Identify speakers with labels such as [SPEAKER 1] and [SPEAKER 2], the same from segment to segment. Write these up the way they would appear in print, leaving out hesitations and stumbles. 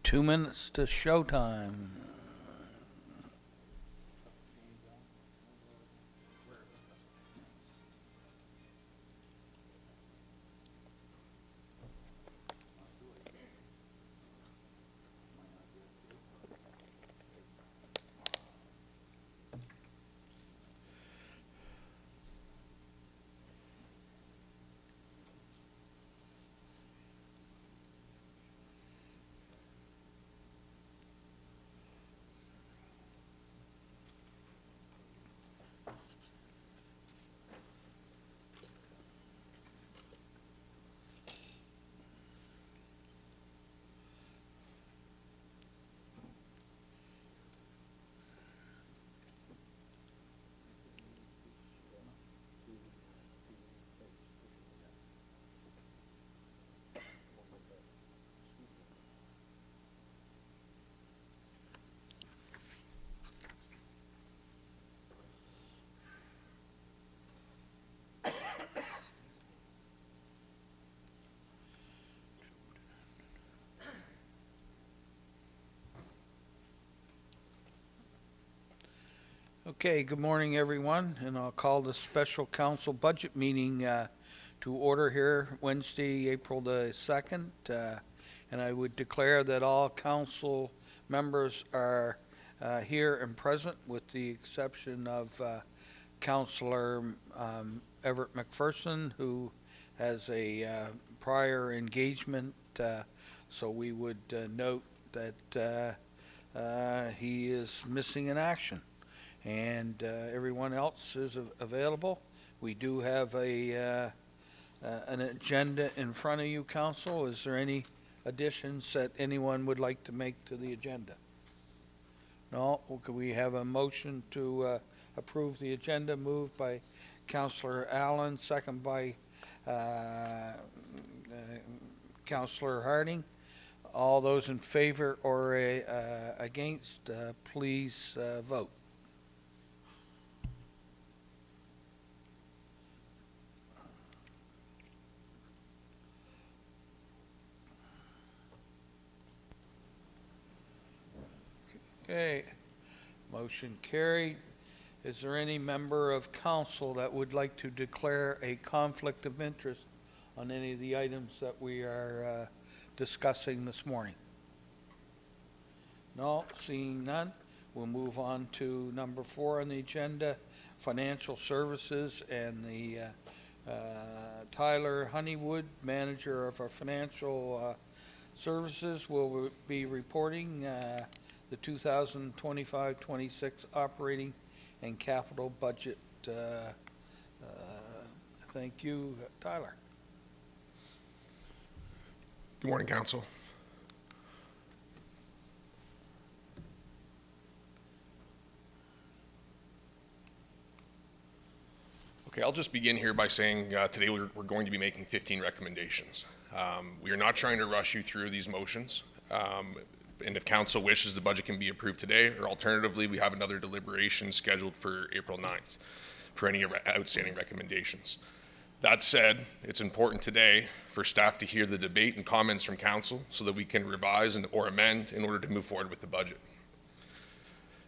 [SPEAKER 1] 2 minutes to showtime. Okay, good morning, everyone, and I'll call the special council budget meeting to order here Wednesday, April the 2nd. And I would declare that all council members are here and present, with the exception of Councillor Everett McPherson, who has a prior engagement. So we would note that he is missing in action. And everyone else is available. We do have an agenda in front of you, Council. Is there any additions that anyone would like to make to the agenda? No? Well, could we have a motion to approve the agenda? Moved by Councillor Allen, second by Councillor Harding. All those in favor or against, please vote. Okay, motion carried. Is there any member of council that would like to declare a conflict of interest on any of the items that we are discussing this morning? No, seeing none, we'll move on to number 4 on the agenda, financial services, and the Tyler Honeywood, manager of our financial services, will be reporting the 2025-26 operating and capital budget. Thank you, Tyler.
[SPEAKER 2] Good morning, Council. Okay, I'll just begin here by saying today we're going to be making 15 recommendations. We are not trying to rush you through these motions. And if council wishes, the budget can be approved today, or alternatively, we have another deliberation scheduled for April 9th for any outstanding recommendations. That said, it's important today for staff to hear the debate and comments from council so that we can revise or amend in order to move forward with the budget.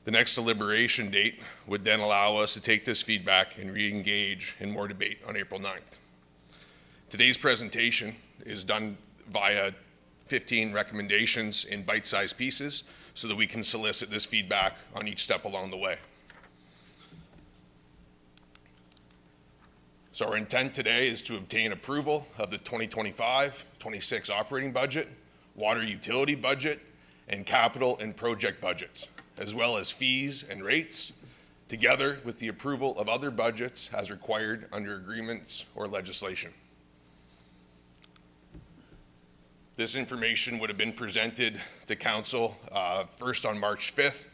[SPEAKER 2] The next deliberation date would then allow us to take this feedback and re-engage in more debate on April 9th. Today's presentation is done via 15 recommendations in bite-sized pieces so that we can solicit this feedback on each step along the way. So our intent today is to obtain approval of the 2025-26 operating budget, water utility budget, and capital and project budgets, as well as fees and rates, together with the approval of other budgets as required under agreements or legislation. This information would have been presented to council first on March 5th,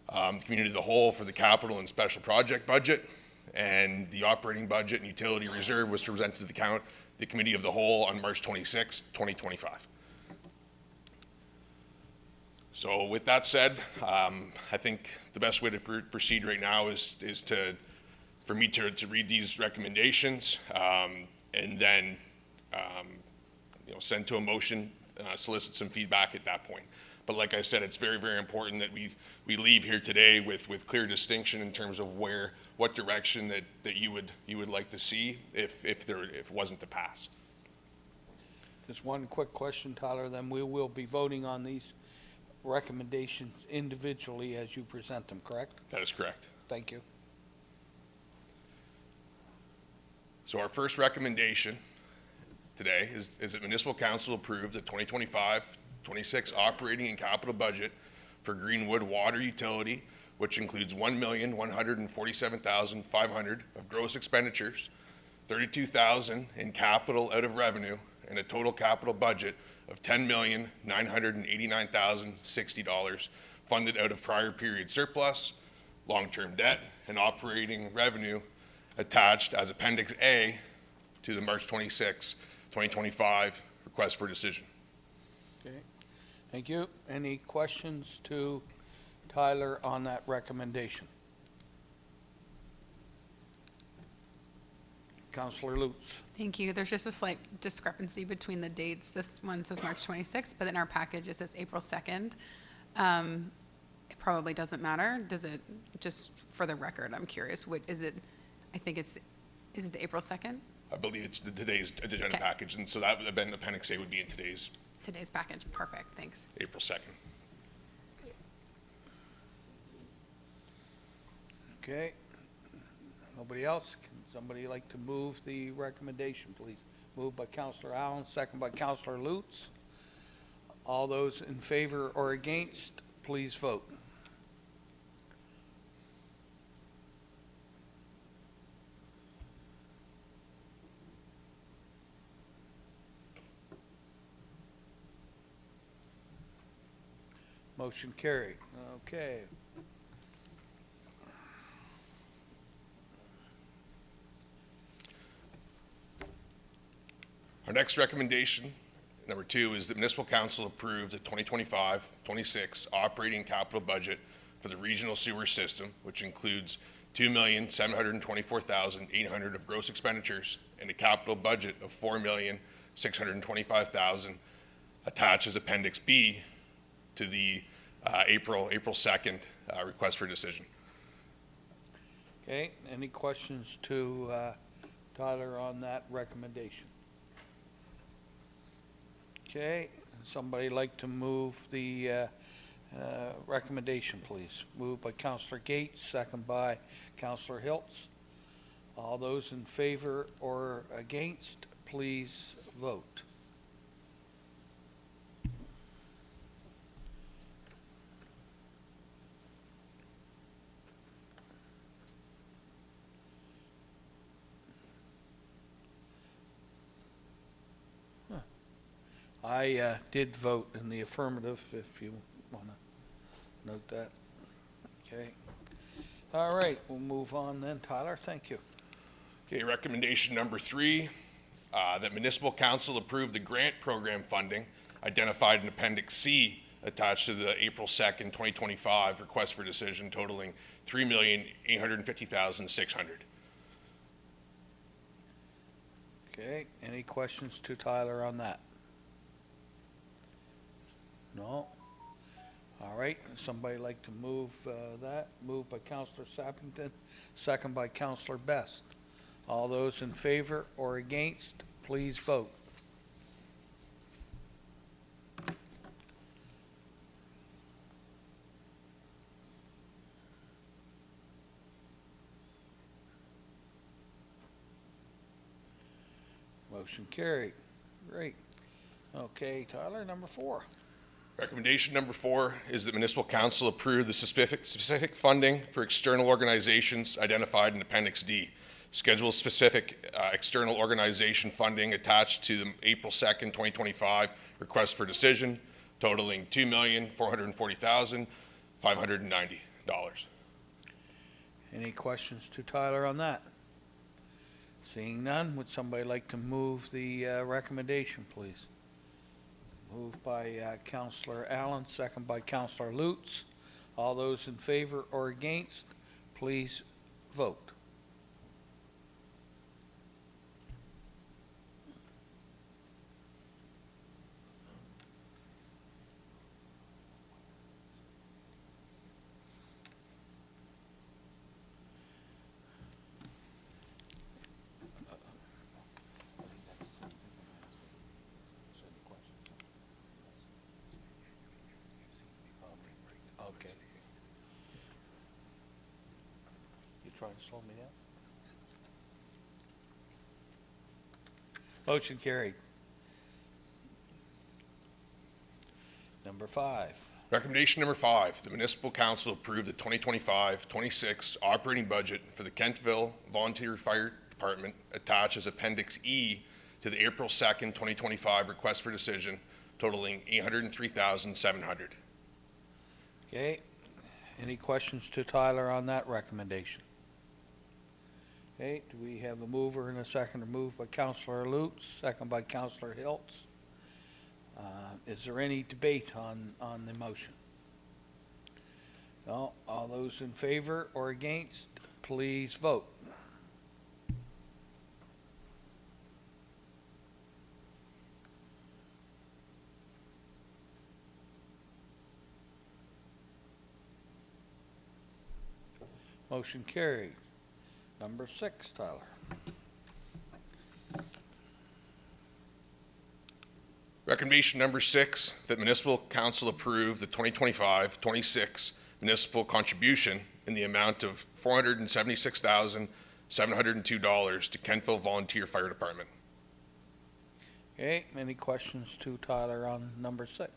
[SPEAKER 2] the community of the whole for the capital and special project budget, and the operating budget and utility reserve was presented to the committee of the whole on March 26, 2025. So with that said, I think the best way to proceed right now is for me to read these recommendations and then send to a motion, solicit some feedback at that point. But like I said, it's very, very important that we leave here today with clear distinction in terms of what direction that you would like to see if it wasn't to pass.
[SPEAKER 1] Just one quick question, Tyler, then we will be voting on these recommendations individually as you present them, correct?
[SPEAKER 2] That is correct.
[SPEAKER 1] Thank you.
[SPEAKER 2] So our first recommendation today is that Municipal Council approve the 2025-26 operating and capital budget for Greenwood Water Utility, which includes $1,147,500 of gross expenditures, $32,000 in capital out of revenue, and a total capital budget of $10,989,060 funded out of prior period surplus, long-term debt, and operating revenue attached as Appendix A to the March 26, 2025 request for decision.
[SPEAKER 1] Okay, thank you. Any questions to Tyler on that recommendation? Councillor Lutz.
[SPEAKER 3] Thank you. There's just a slight discrepancy between the dates. This one says March 26th, but in our package it says April 2nd. It probably doesn't matter. Does it, just for the record, I'm curious, what is it? I think is it the April 2nd?
[SPEAKER 2] I believe it's today's agenda
[SPEAKER 3] Okay.
[SPEAKER 2] package, and so that would have been Appendix A would be in today's
[SPEAKER 3] Today's package. Perfect. Thanks.
[SPEAKER 2] April 2nd.
[SPEAKER 1] Okay. Nobody else? Can somebody like to move the recommendation, please? Moved by Councillor Allen, second by Councillor Lutz. All those in favor or against, please vote. Motion carried. Okay.
[SPEAKER 2] Our next recommendation, number 2, is that Municipal Council approve the 2025-26 operating capital budget for the regional sewer system, which includes $2,724,800 of gross expenditures and a capital budget of $4,625,000 attached as Appendix B to the April 2nd request for decision.
[SPEAKER 1] Okay, any questions to Tyler on that recommendation? Okay, somebody like to move the recommendation, please? Moved by Councillor Gates, second by Councillor Hiltz. All those in favor or against, please vote. I did vote in the affirmative, if you want to note that. Okay. All right, we'll move on then. Tyler, thank you.
[SPEAKER 2] Okay, recommendation number 3, that Municipal Council approve the grant program funding identified in Appendix C attached to the April 2nd, 2025 request for decision totaling $3,850,600.
[SPEAKER 1] Okay, any questions to Tyler on that? No? All right, somebody like to move that? Moved by Councillor Sappington, second by Councillor Best. All those in favor or against, please vote. Motion carried. Great. Okay, Tyler, number 4.
[SPEAKER 2] Recommendation number 4 is that Municipal Council approve the specific funding for external organizations identified in Appendix D. Schedule specific external organization funding attached to the April 2nd, 2025 request for decision totaling $2,440,590.
[SPEAKER 1] Any questions to Tyler on that? Seeing none, would somebody like to move the recommendation, please? Moved by Councillor Allen, second by Councillor Lutz. All those in favor or against, please vote. trying to slow me down. Motion carried. Number 5.
[SPEAKER 2] Recommendation number 5, the Municipal Council approve the 2025-26 operating budget for the Kentville Volunteer Fire Department attached as Appendix E to the April 2nd, 2025 request for decision totaling $803,700.
[SPEAKER 1] Okay. Any questions to Tyler on that recommendation? Okay, do we have a mover and a seconder? Moved by Councillor Lutz, second by Councillor Hiltz. Is there any debate on the motion? No. All those in favor or against, please vote. Motion carried. Number 6, Tyler.
[SPEAKER 2] Recommendation number 6, that Municipal Council approve the 2025-26 municipal contribution in the amount of $476,702 to Kentville Volunteer Fire Department.
[SPEAKER 1] Okay, any questions to Tyler on number 6?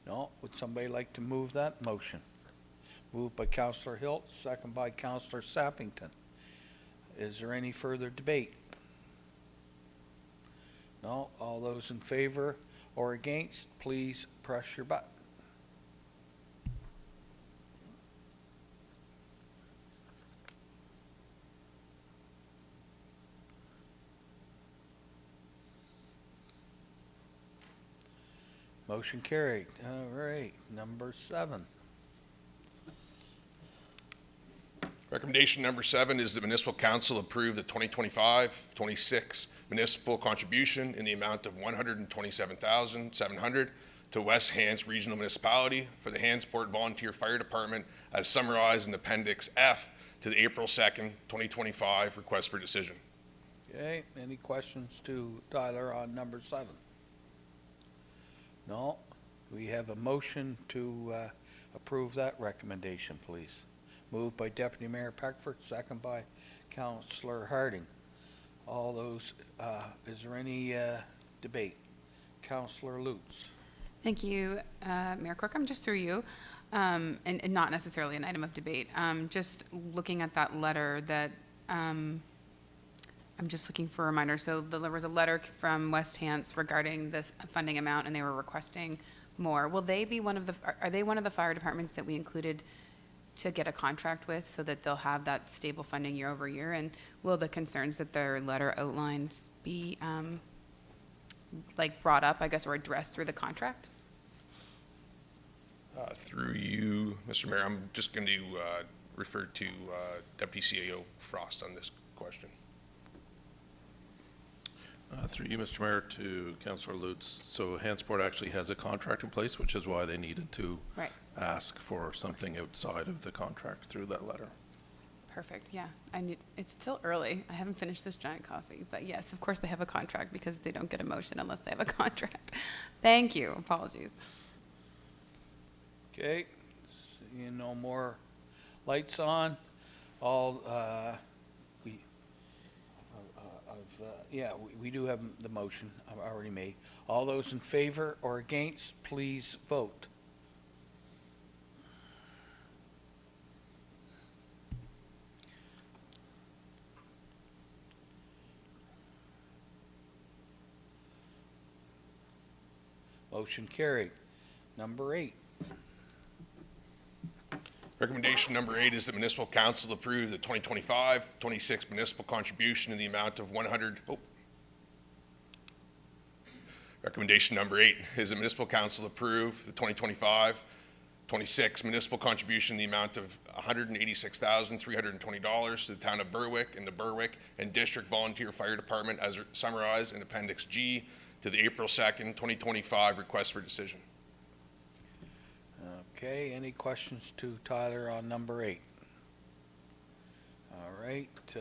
[SPEAKER 1] No, would somebody like to move that motion? Moved by Councillor Hilt, second by Councillor Sappington. Is there any further debate? No, all those in favor or against, please press your button. Motion carried. All right, number 7.
[SPEAKER 2] Recommendation number 7 is the Municipal Council approve the 2025-26 municipal contribution in the amount of $127,700 to West Hants Regional Municipality for the Hantsport Volunteer Fire Department as summarized in Appendix F to the April 2nd, 2025 request for decision.
[SPEAKER 1] Okay, any questions to Tyler on number 7? No, we have a motion to approve that recommendation, please. Moved by Deputy Mayor Peckford, second by Councillor Harding. All those, is there any debate? Councillor Lutz.
[SPEAKER 3] Thank you, Mayor Quirk. I'm just through you, and not necessarily an item of debate. Just looking at that letter that, I'm just looking for a reminder. So there was a letter from West Hants regarding this funding amount, and they were requesting more. Will they be one of the, are they one of the fire departments that we included to get a contract with so that they'll have that stable funding year over year? And will the concerns that their letter outlines be like brought up, I guess, or addressed through the contract?
[SPEAKER 2] Through you, Mr. Mayor, I'm just going to refer to Deputy CAO Frost on this question.
[SPEAKER 4] Through you, Mr. Mayor, to Councillor Lutz. So Hantsport actually has a contract in place, which is why they needed to ask for something outside of the contract through that letter.
[SPEAKER 3] Perfect. Yeah, it's still early. I haven't finished this giant coffee, but yes, of course they have a contract because they don't get a motion unless they have a contract. Thank you. Apologies.
[SPEAKER 1] Okay, seeing no more lights on. All, we do have the motion already made. All those in favor or against, please vote. Motion carried. Number 8.
[SPEAKER 2] Recommendation number 8 is that Municipal Council approve the 2025-26 municipal contribution in the amount of Recommendation number 8 is that Municipal Council approve the 2025-26 municipal contribution in the amount of $186,320 to the town of Berwick and the Berwick and District Volunteer Fire Department as summarized in Appendix G to the April 2nd, 2025 request for decision.
[SPEAKER 1] Okay, any questions to Tyler on number 8? All right, do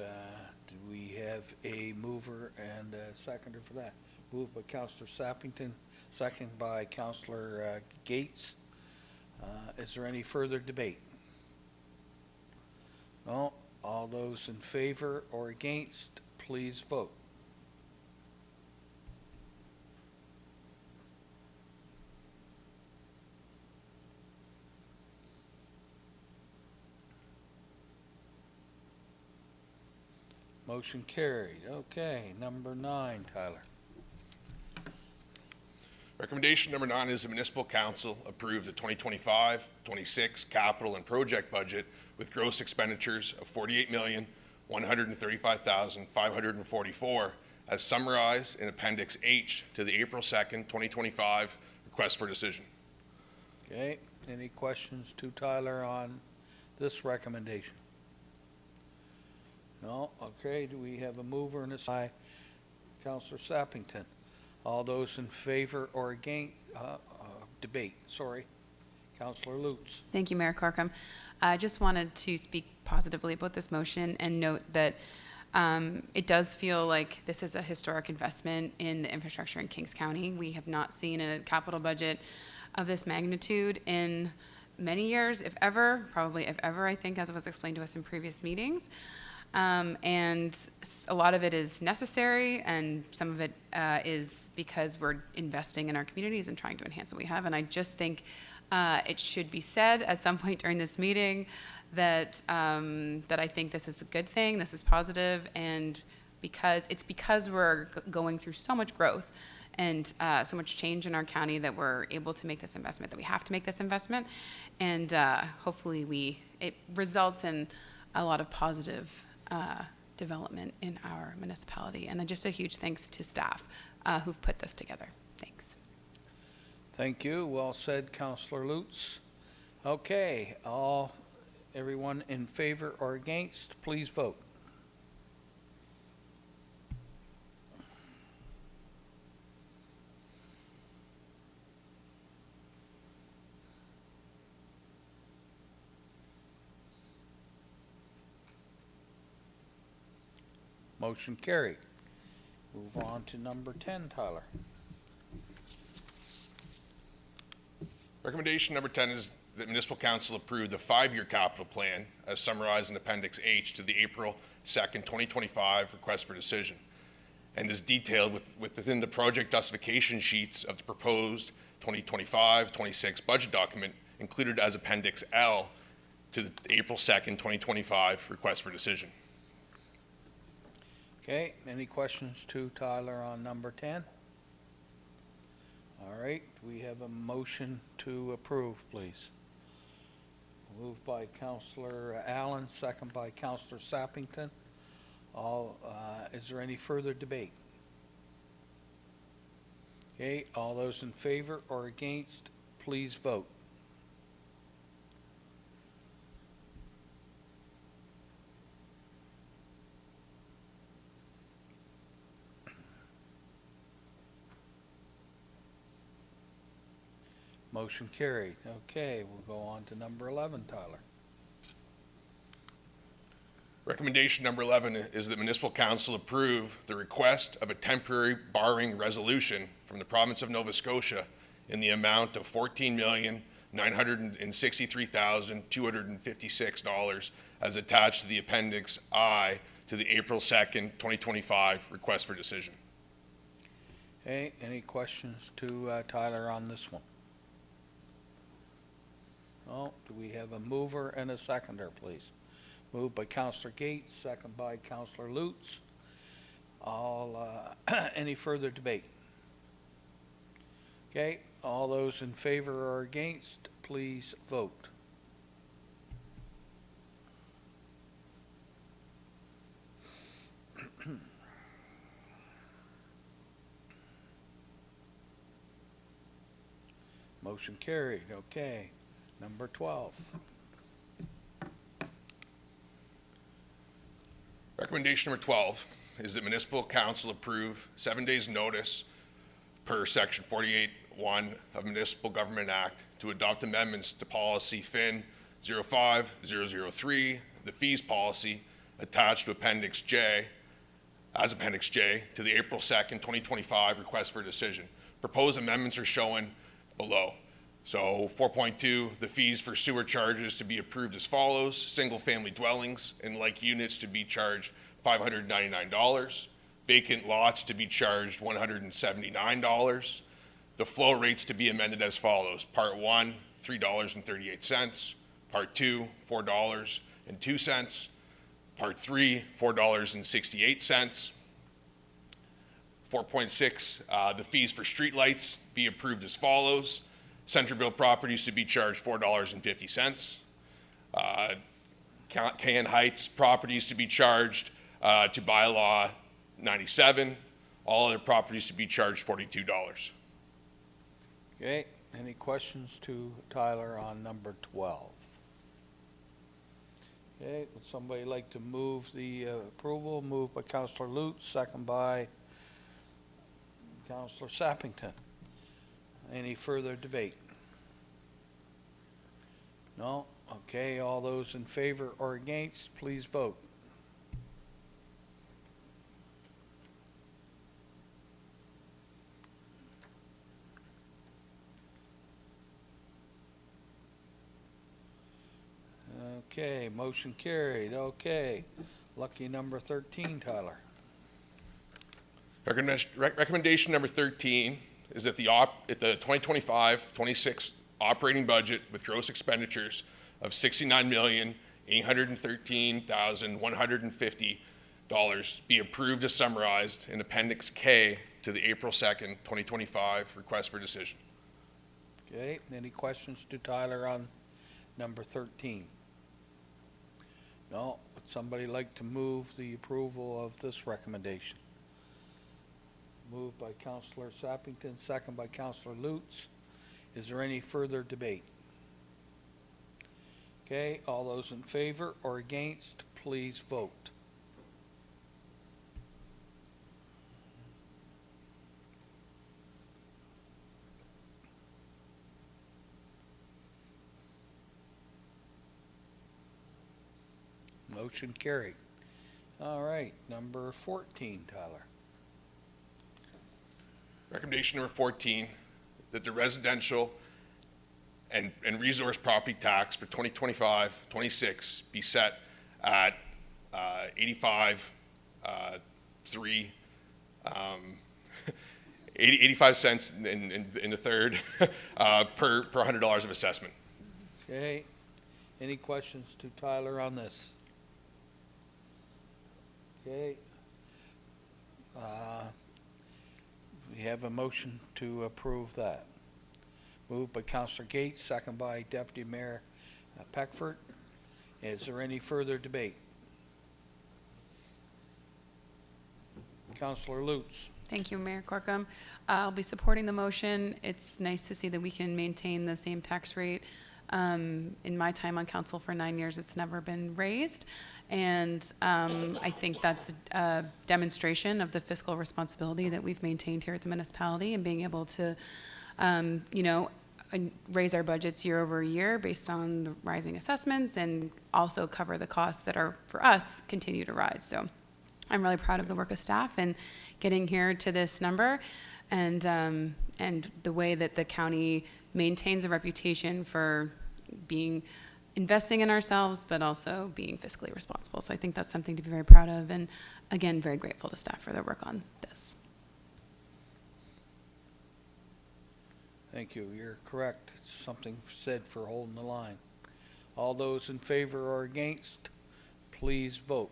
[SPEAKER 1] we have a mover and a seconder for that? Moved by Councillor Sappington, second by Councillor Gates. Is there any further debate? No, all those in favor or against, please vote. Motion carried. Okay, number 9, Tyler.
[SPEAKER 2] Recommendation number 9 is the Municipal Council approves the 2025-26 capital and project budget with gross expenditures of $48,135,544 as summarized in Appendix H to the April 2nd, 2025 request for decision.
[SPEAKER 1] Okay, any questions to Tyler on this recommendation? No, okay, do we have a mover and a by Councilor Sappington? All those in favor or against, debate, sorry. Councilor Lutz.
[SPEAKER 3] Thank you, Mayor Corkum. I just wanted to speak positively about this motion and note that it does feel like this is a historic investment in the infrastructure in Kings County. We have not seen a capital budget of this magnitude in many years, if ever, probably if ever, I think, as it was explained to us in previous meetings. And a lot of it is necessary, and some of it is because we're investing in our communities and trying to enhance what we have. And I just think it should be said at some point during this meeting that that I think this is a good thing, this is positive, and because we're going through so much growth and so much change in our county that we're able to make this investment, that we have to make this investment, and hopefully it results in a lot of positive development in our municipality. And just a huge thanks to staff who've put this together. Thanks.
[SPEAKER 1] Thank you. Well said, Councilor Lutz. Okay, everyone in favor or against, please vote. Motion carried. Move on to number 10, Tyler.
[SPEAKER 2] Recommendation number 10 is that Municipal Council approve the 5-year capital plan as summarized in Appendix H to the April 2nd, 2025 request for decision, and is detailed within the project justification sheets of the proposed 2025-26 budget document included as Appendix L to the April 2nd, 2025 request for decision.
[SPEAKER 1] Okay, any questions to Tyler on number 10? All right, we have a motion to approve, please. Moved by Councilor Allen, second by Councilor Sappington. Is there any further debate? Okay, all those in favor or against, please vote. Motion carried. Okay, we'll go on to number 11, Tyler.
[SPEAKER 2] Recommendation number 11 is that Municipal Council approve the request of a temporary borrowing resolution from the province of Nova Scotia in the amount of $14,963,256 as attached to the Appendix I to the April 2nd, 2025 request for decision.
[SPEAKER 1] Okay, any questions to Tyler on this one? Oh, do we have a mover and a seconder, please? Moved by Councilor Gates, second by Councilor Lutz. Any further debate? Okay, all those in favor or against, please vote. Motion carried. Okay, number 12.
[SPEAKER 2] Recommendation number 12 is that Municipal Council approve 7 days notice per Section 48(1) of Municipal Government Act to adopt amendments to Policy FIN 05003, the fees policy, attached to Appendix J, as Appendix J, to the April 2nd, 2025 request for decision. Proposed amendments are shown below. So 4.2, the fees for sewer charges to be approved as follows. Single-family dwellings and like units to be charged $599. Vacant lots to be charged $179. The flow rates to be amended as follows. Part 1, $3.38. Part 2, $4.02. Part 3, $4.68. 4.6, the fees for streetlights be approved as follows. Centerville properties to be charged $4.50. Cayenne Heights properties to be charged to bylaw 97. All other properties to be charged $42.
[SPEAKER 1] Okay, any questions to Tyler on number 12? Okay, would somebody like to move the approval? Moved by Councillor Lutz, second by Councillor Sappington. Any further debate? No? Okay, all those in favor or against, please vote. Okay, motion carried. Okay, lucky number 13, Tyler.
[SPEAKER 2] Recommendation number 13 is that the 2025-26 operating budget with gross expenditures of $69,813,150 be approved as summarized in Appendix K to the April 2nd, 2025 request for decision.
[SPEAKER 1] Okay, any questions to Tyler on number 13? No, would somebody like to move the approval of this recommendation? Moved by Councillor Sappington, second by Councillor Lutz. Is there any further debate? Okay, all those in favor or against, please vote. Motion carried. All right, number 14, Tyler.
[SPEAKER 2] Recommendation number 14, that the residential and resource property tax for 2025-26 be set at 85 cents in the third per $100 of assessment.
[SPEAKER 1] Okay, any questions to Tyler on this? Okay. We have a motion to approve that. Moved by Councillor Gates, second by Deputy Mayor Peckford. Is there any further debate? Councillor Lutz.
[SPEAKER 3] Thank you, Mayor Corkum. I'll be supporting the motion. It's nice to see that we can maintain the same tax rate. In my time on council for 9 years, it's never been raised. And I think that's a demonstration of the fiscal responsibility that we've maintained here at the municipality and being able to, raise our budgets year over year based on the rising assessments and also cover the costs that are, for us, continue to rise. So I'm really proud of the work of staff and getting here to this number and the way that the county maintains a reputation for investing in ourselves, but also being fiscally responsible. So I think that's something to be very proud of. And again, very grateful to staff for their work on this.
[SPEAKER 1] Thank you. You're correct. It's something said for holding the line. All those in favor or against, please vote.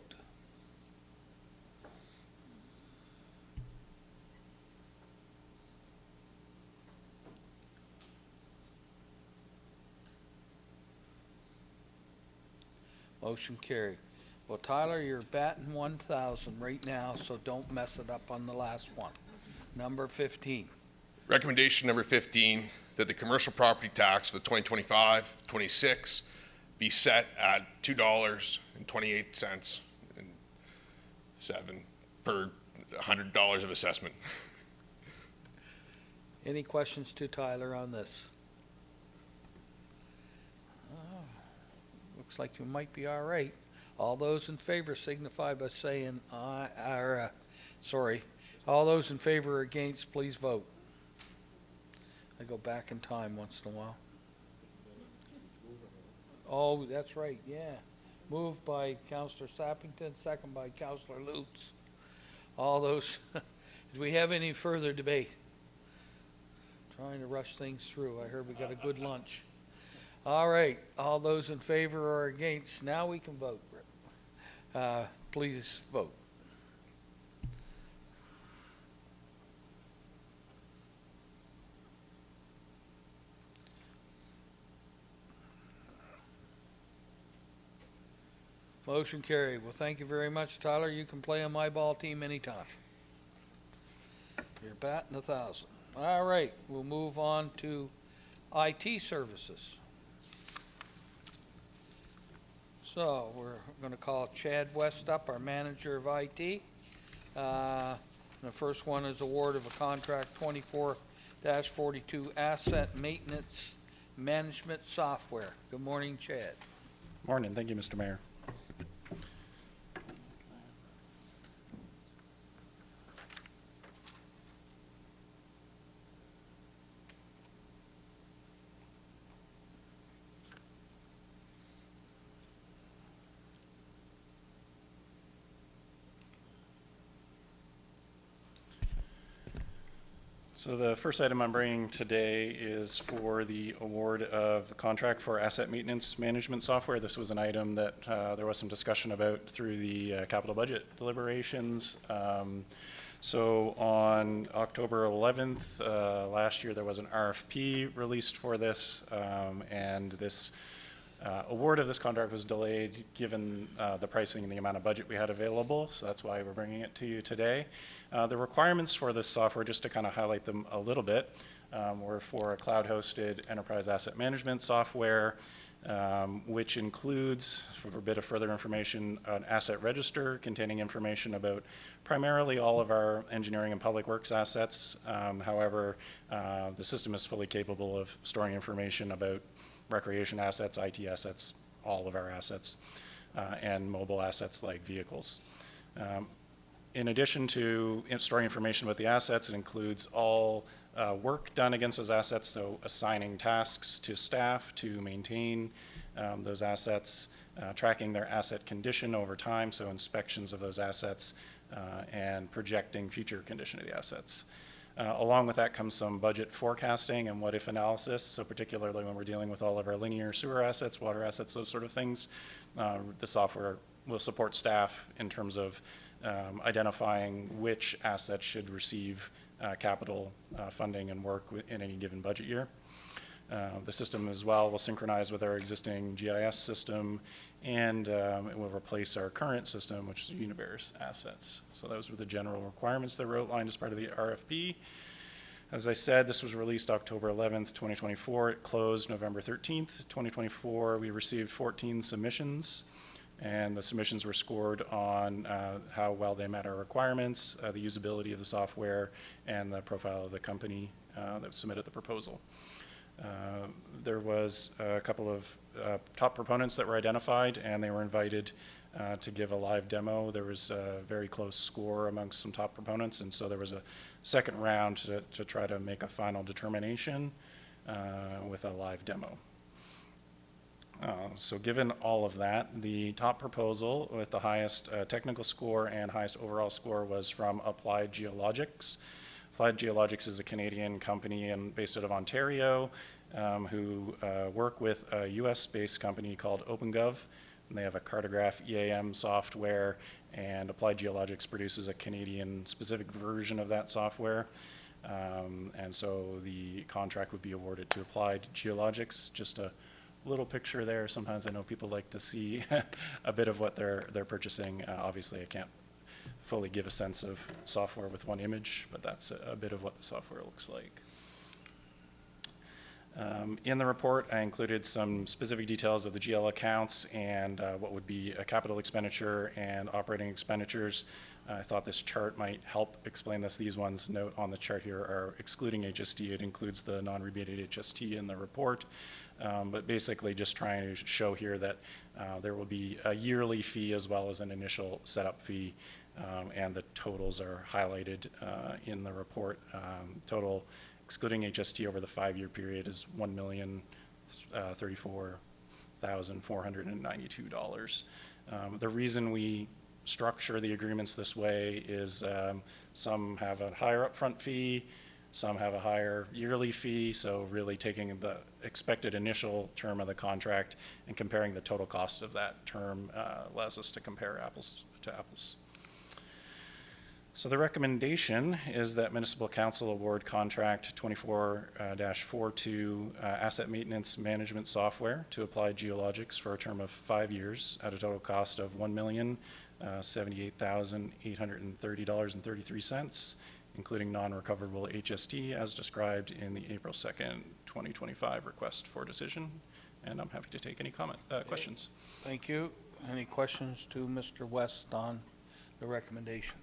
[SPEAKER 1] Motion carried. Well, Tyler, you're batting 1,000 right now, so don't mess it up on the last one. Number 15.
[SPEAKER 2] Recommendation number 15, that the commercial property tax for the 2025-26 be set at $2.28 and 7 per $100 of assessment.
[SPEAKER 1] Any questions to Tyler on this? Looks like you might be all right. All those in favor signify by saying aye, sorry. All those in favor or against, please vote. I go back in time once in a while. Oh, that's right, yeah. Moved by Councillor Sappington, second by Councillor Lutz. All those, do we have any further debate? Trying to rush things through. I heard we got a good lunch. All right, all those in favor or against, now we can vote. Please vote. Motion carried. Well, thank you very much, Tyler. You can play on my ball team anytime. You're batting 1,000. All right, we'll move on to IT services. So we're going to call Chad West up, our manager of IT. The first one is award of a contract 24-42 asset maintenance management software. Good morning, Chad.
[SPEAKER 5] Morning. Thank you, Mr. Mayor. So the first item I'm bringing today is for the award of the contract for asset maintenance management software. This was an item that there was some discussion about through the capital budget deliberations. So on October 11th last year, there was an RFP released for this, and this award of this contract was delayed given the pricing and the amount of budget we had available, so that's why we're bringing it to you today. The requirements for this software, just to kind of highlight them a little bit, were for a cloud-hosted enterprise asset management software, which includes, for a bit of further information, an asset register containing information about primarily all of our engineering and public works assets. However, the system is fully capable of storing information about recreation assets, IT assets, all of our assets, and mobile assets like vehicles. In addition to storing information about the assets, it includes all work done against those assets, so assigning tasks to staff to maintain those assets, tracking their asset condition over time, so inspections of those assets, and projecting future condition of the assets. Along with that comes some budget forecasting and what-if analysis, so particularly when we're dealing with all of our linear sewer assets, water assets, those sort of things. The software will support staff in terms of identifying which assets should receive capital funding and work in any given budget year. The system as well will synchronize with our existing GIS system, and it will replace our current system, which is Unibear's assets. So those were the general requirements that were outlined as part of the RFP. As I said, this was released October 11th, 2024. It closed November 13th, 2024. We received 14 submissions, and the submissions were scored on how well they met our requirements, the usability of the software, and the profile of the company that submitted the proposal. There was a couple of top proponents that were identified, and they were invited to give a live demo. There was a very close score amongst some top proponents, and so there was a second round to try to make a final determination with a live demo. So given all of that, the top proposal with the highest technical score and highest overall score was from Applied Geologics. Applied Geologics is a Canadian company and based out of Ontario who work with a US-based company called OpenGov. And they have a cartograph EAM software, and Applied Geologics produces a Canadian specific version of that software. And so the contract would be awarded to Applied Geologics. Just a little picture there. Sometimes I know people like to see a bit of what they're purchasing. Obviously, I can't fully give a sense of software with one image, but that's a bit of what the software looks like. In the report, I included some specific details of the GL accounts and what would be a capital expenditure and operating expenditures. I thought this chart might help explain this. These ones note on the chart here are excluding HST. It includes the non-rebated HST in the report, but basically just trying to show here that there will be a yearly fee as well as an initial setup fee, and the totals are highlighted in the report. Total excluding HST over the 5-year period is $1,034,492. The reason we structure the agreements this way is some have a higher upfront fee, some have a higher yearly fee, so really taking the expected initial term of the contract and comparing the total cost of that term allows us to compare apples to apples. So the recommendation is that Municipal Council award contract 24-42 asset maintenance management software to Applied Geologics for a term of 5 years at a total cost of $1,078,830.33, including non-recoverable HST as described in the April 2nd, 2025 request for decision. And I'm happy to take any questions.
[SPEAKER 1] Thank you. Any questions to Mr. West on the recommendation?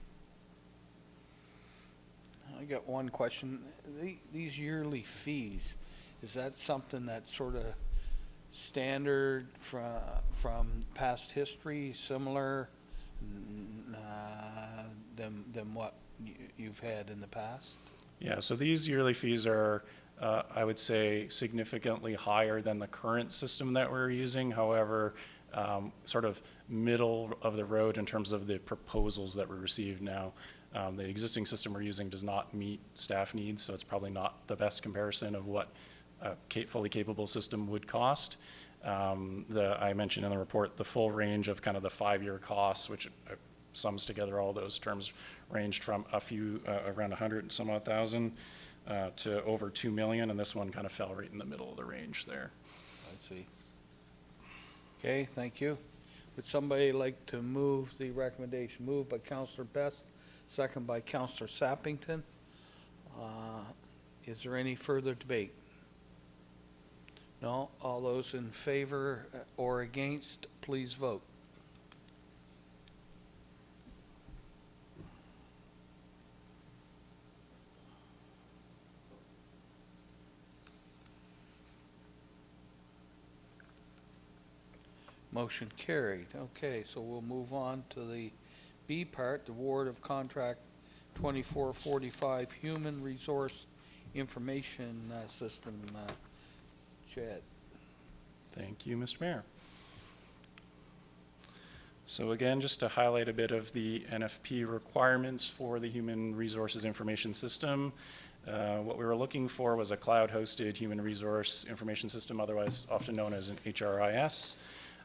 [SPEAKER 1] I got one question. These yearly fees, is that something that's sort of standard from past history, similar than what you've had in the past?
[SPEAKER 5] Yeah, so these yearly fees are, I would say, significantly higher than the current system that we're using. However, sort of middle of the road in terms of the proposals that we received now. The existing system we're using does not meet staff needs, so it's probably not the best comparison of what a fully capable system would cost. I mentioned in the report the full range of kind of the 5-year costs, which sums together all those terms, ranged from a few, around 100 and some odd thousand, to over 2 million, and this one kind of fell right in the middle of the range there.
[SPEAKER 1] I see. Okay, thank you. Would somebody like to move the recommendation? Moved by Councillor Best, second by Councillor Sappington. Is there any further debate? No? All those in favor or against, please vote. Motion carried. Okay, so we'll move on to the B part, the award of contract 2445 Human Resource Information System. Chad.
[SPEAKER 5] Thank you, Mr. Mayor. So again, just to highlight a bit of the NFP requirements for the Human Resources Information System, what we were looking for was a cloud-hosted human resource information system, otherwise often known as an HRIS.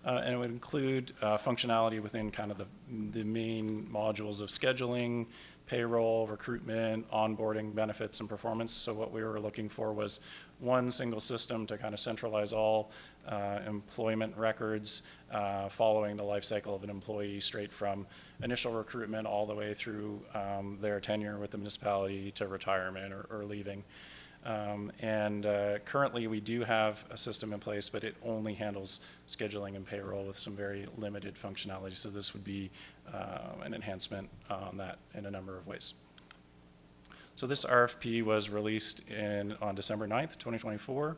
[SPEAKER 5] And it would include functionality within kind of the main modules of scheduling, payroll, recruitment, onboarding, benefits, and performance. So what we were looking for was one single system to kind of centralize all employment records following the life cycle of an employee, straight from initial recruitment all the way through their tenure with the municipality to retirement or leaving. Currently we do have a system in place, but it only handles scheduling and payroll with some very limited functionality. So this would be an enhancement on that in a number of ways. So this RFP was released on December 9th, 2024,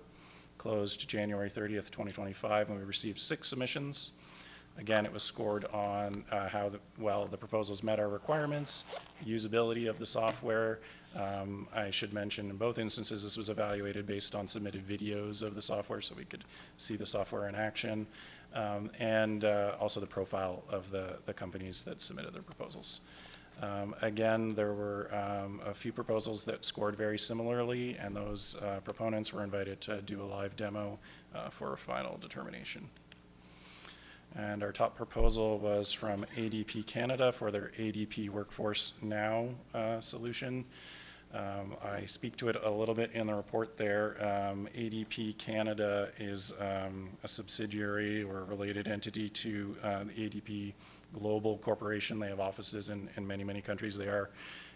[SPEAKER 5] closed January 30th, 2025, and we received 6 submissions. Again, it was scored on how well the proposals met our requirements, usability of the software. I should mention in both instances this was evaluated based on submitted videos of the software so we could see the software in action, and also the profile of the companies that submitted their proposals. Again, there were a few proposals that scored very similarly, and those proponents were invited to do a live demo for a final determination. And our top proposal was from ADP Canada for their ADP Workforce Now solution. I speak to it a little bit in the report there. ADP Canada is a subsidiary or related entity to the ADP Global Corporation. They have offices in many, many countries. They are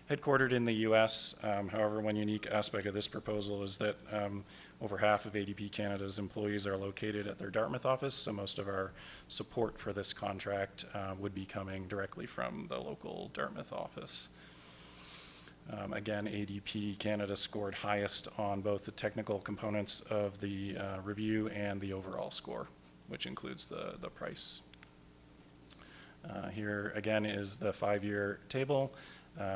[SPEAKER 5] headquartered in the US. However, one unique aspect of this proposal is that over half of ADP Canada's employees are located at their Dartmouth office, so most of our support for this contract would be coming directly from the local Dartmouth office. Again, ADP Canada scored highest on both the technical components of the review and the overall score, which includes the price. Here again is the 5-year table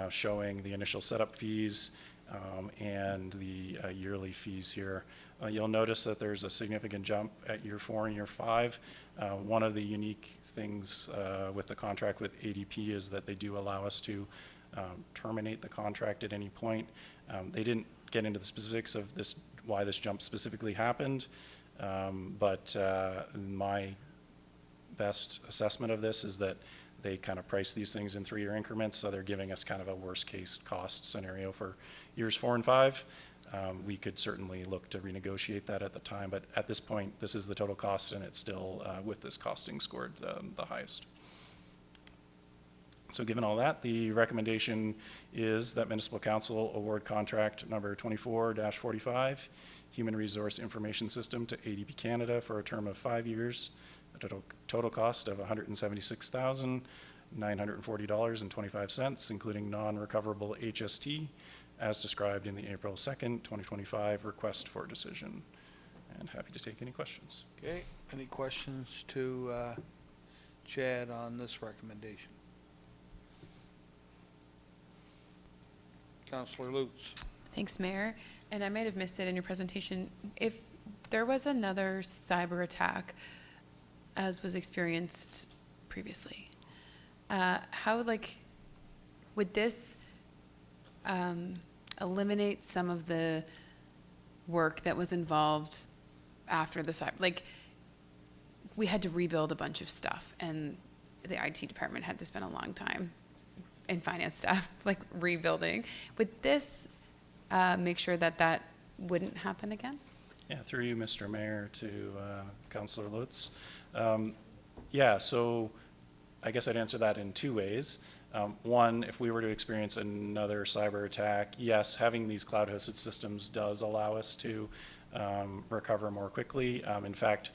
[SPEAKER 5] showing the initial setup fees, and the yearly fees here. You'll notice that there's a significant jump at year 4 and year 5. One of the unique things with the contract with ADP is that they do allow us to terminate the contract at any point. They didn't get into the specifics of this, why this jump specifically happened, but my best assessment of this is that they kind of price these things in 3-year increments, so they're giving us kind of a worst case cost scenario for years 4 and 5. We could certainly look to renegotiate that at the time, but at this point, this is the total cost, and it's still, with this costing, scored the highest. So given all that, the recommendation is that Municipal Council award contract number 24-45, Human Resource Information System to ADP Canada for a term of 5 years, a total cost of $176,940.25, including non-recoverable HST, as described in the April 2nd, 2025 request for decision. And happy to take any questions.
[SPEAKER 1] Okay, any questions to Chad on this recommendation? Councillor Lutz.
[SPEAKER 3] Thanks, Mayor. And I might have missed it in your presentation. If there was another cyber attack, as was experienced previously, how, would this eliminate some of the work that was involved after the cyber? We had to rebuild a bunch of stuff, and the IT department had to spend a long time in finance staff, rebuilding. Would this make sure that that wouldn't happen again?
[SPEAKER 5] Yeah, through you, Mr. Mayor, to Councillor Lutz. Yeah, so I guess I'd answer that in 2 ways. One, if we were to experience another cyber attack, yes, having these cloud-hosted systems does allow us to recover more quickly. In fact,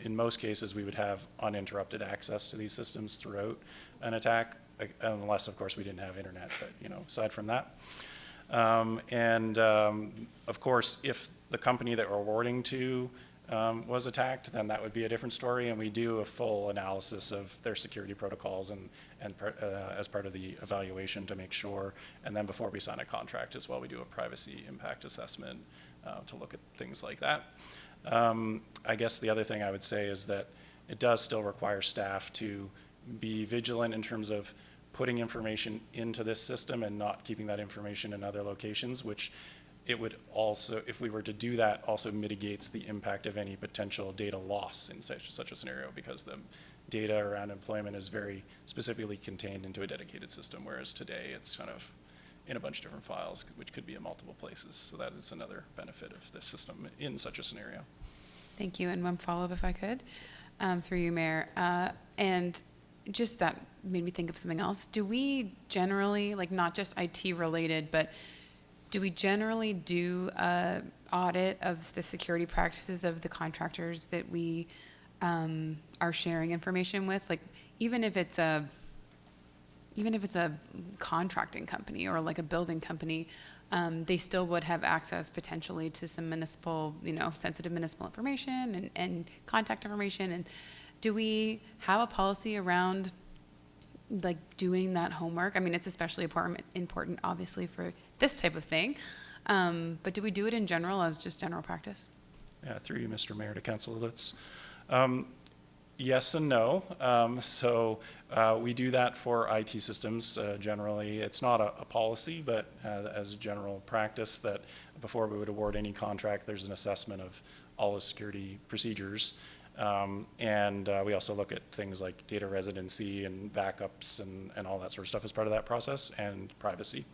[SPEAKER 5] in most cases, we would have uninterrupted access to these systems throughout an attack, unless, of course, we didn't have internet, but, aside from that. Of course, if the company that we're awarding to was attacked, then that would be a different story, and we do a full analysis of their security protocols and as part of the evaluation to make sure, and then before we sign a contract as well, we do a privacy impact assessment to look at things like that. I guess the other thing I would say is that it does still require staff to be vigilant in terms of putting information into this system and not keeping that information in other locations, which it would also, if we were to do that, also mitigates the impact of any potential data loss in such a scenario, because the data around employment is very specifically contained into a dedicated system, whereas today it's kind of in a bunch of different files, which could be in multiple places. So that is another benefit of this system in such a scenario.
[SPEAKER 3] Thank you. And one follow-up, if I could, through you, Mayor. And just that made me think of something else. Do we generally, not just IT related, but do we generally do an audit of the security practices of the contractors that we are sharing information with? Even if it's a contracting company or a building company, they still would have access potentially to some municipal, sensitive municipal information and contact information. And do we have a policy around doing that homework? I mean, it's especially important obviously for this type of thing, but do we do it in general as just general practice?
[SPEAKER 5] Yeah, through you, Mr. Mayor, to Councillor Lutz. Yes and no. We do that for IT systems generally. It's not a policy, but as general practice, that before we would award any contract, there's an assessment of all the security procedures. We also look at things like data residency and backups and all that sort of stuff as part of that process, and privacy.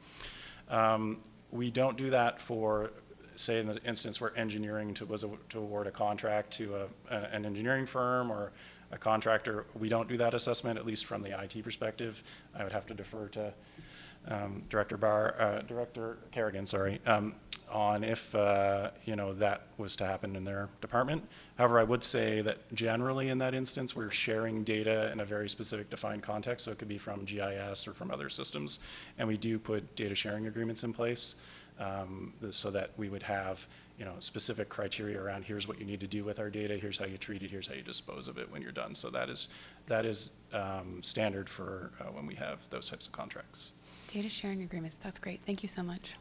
[SPEAKER 5] We don't do that for, say, in the instance where engineering was to award a contract to an engineering firm or a contractor. We don't do that assessment, at least from the IT perspective. I would have to defer to Director Kerrigan, on if that was to happen in their department. However, I would say that generally in that instance, we're sharing data in a very specific defined context, so it could be from GIS or from other systems, and we do put data sharing agreements in place so that we would have specific criteria around here's what you need to do with our data, here's how you treat it, here's how you dispose of it when you're done. So that is standard for when we have those types of contracts.
[SPEAKER 3] Data sharing agreements, that's great. Thank you so much.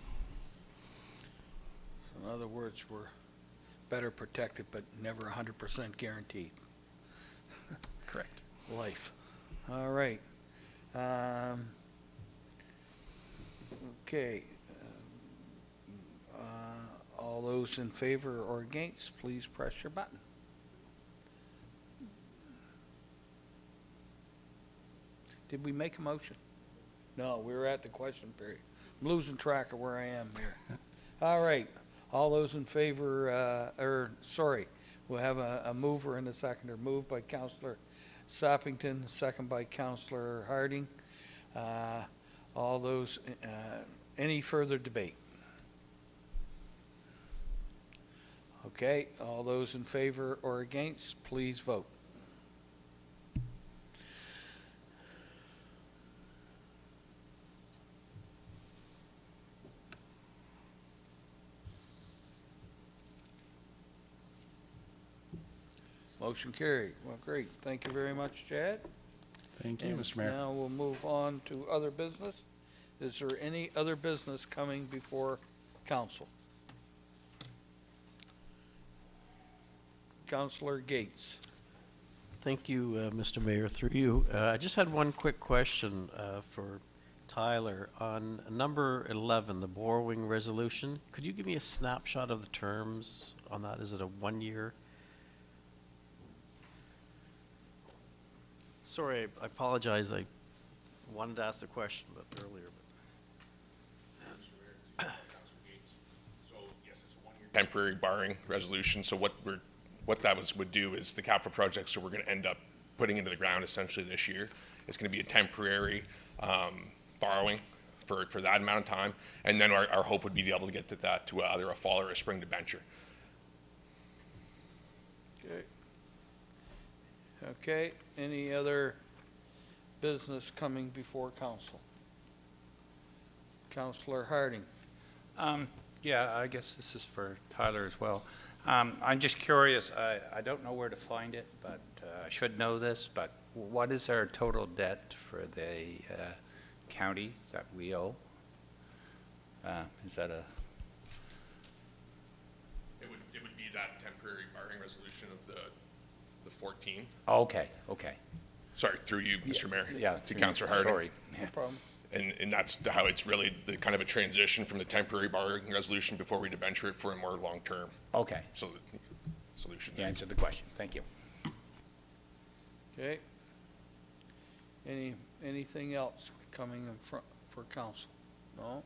[SPEAKER 1] In other words, we're better protected, but never 100% guaranteed.
[SPEAKER 5] Correct.
[SPEAKER 1] Life. All right. Okay. All those in favor or against, please press your button. Did we make a motion? No, we were at the question period. I'm losing track of where I am here. All right. All those in favor, we'll have a mover and a seconder. Moved by Councillor Sappington, second by Councillor Harding. All those, any further debate? Okay, all those in favor or against, please vote. Motion carried. Well, great. Thank you very much, Chad.
[SPEAKER 5] Thank you,
[SPEAKER 1] And
[SPEAKER 5] Mr. Mayor.
[SPEAKER 1] now we'll move on to other business. Is there any other business coming before council? Councillor Gates.
[SPEAKER 6] Thank you, Mr. Mayor, through you. I just had one quick question for Tyler. On number 11, the borrowing resolution, could you give me a snapshot of the terms on that? Is it a 1 year? Sorry, I apologize. I wanted to ask the question earlier.
[SPEAKER 2] So yes, it's a 1-year temporary borrowing resolution. So what that would do is the capital projects that we're going to end up putting into the ground essentially this year, it's going to be a temporary borrowing for that amount of time, and then our hope would be to be able to get to that to either a fall or a spring debenture.
[SPEAKER 1] Okay. Okay, any other business coming before council? Councillor Harding.
[SPEAKER 7] Yeah, I guess this is for Tyler as well. I'm just curious, I don't know where to find it, but I should know this, but what is our total debt for the county that we owe? Is that a...
[SPEAKER 2] It would be that temporary borrowing resolution of the 14.
[SPEAKER 7] Okay, okay.
[SPEAKER 2] Sorry, through you, Mr. Mayor.
[SPEAKER 7] Yeah.
[SPEAKER 2] To Councillor Harding.
[SPEAKER 7] Sorry.
[SPEAKER 1] No problem.
[SPEAKER 2] And that's how it's really the kind of a transition from the temporary borrowing resolution before we debenture it for a more long-term
[SPEAKER 7] Okay,
[SPEAKER 2] solution.
[SPEAKER 7] you answered the question. Thank you.
[SPEAKER 1] Okay. Anything else coming in front for council? No?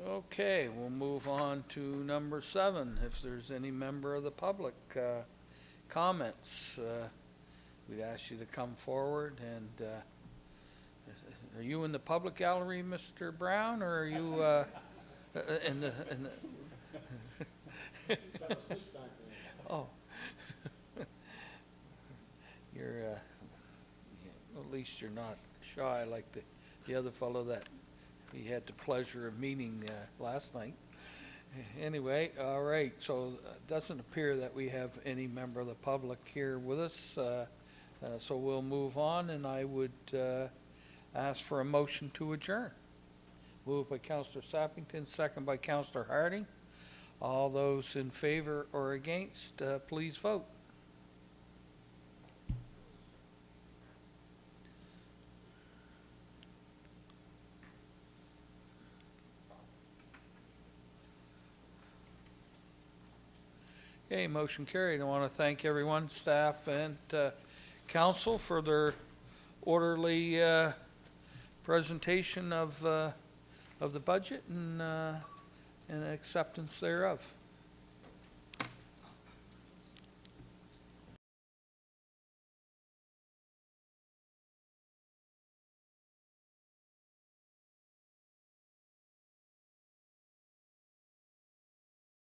[SPEAKER 1] Okay, we'll move on to number 7. If there's any member of the public comments, we'd ask you to come forward. And are you in the public gallery, Mr. Brown, or are you in the oh, you're at least you're not shy like the other fellow that we had the pleasure of meeting last night. Anyway, all right, so it doesn't appear that we have any member of the public here with us, so we'll move on, and I would ask for a motion to adjourn. Moved by Councillor Sappington, second by Councillor Harding. All those in favor or against, please vote. Okay, motion carried. I want to thank everyone, staff and council, for their orderly presentation of the budget and acceptance thereof.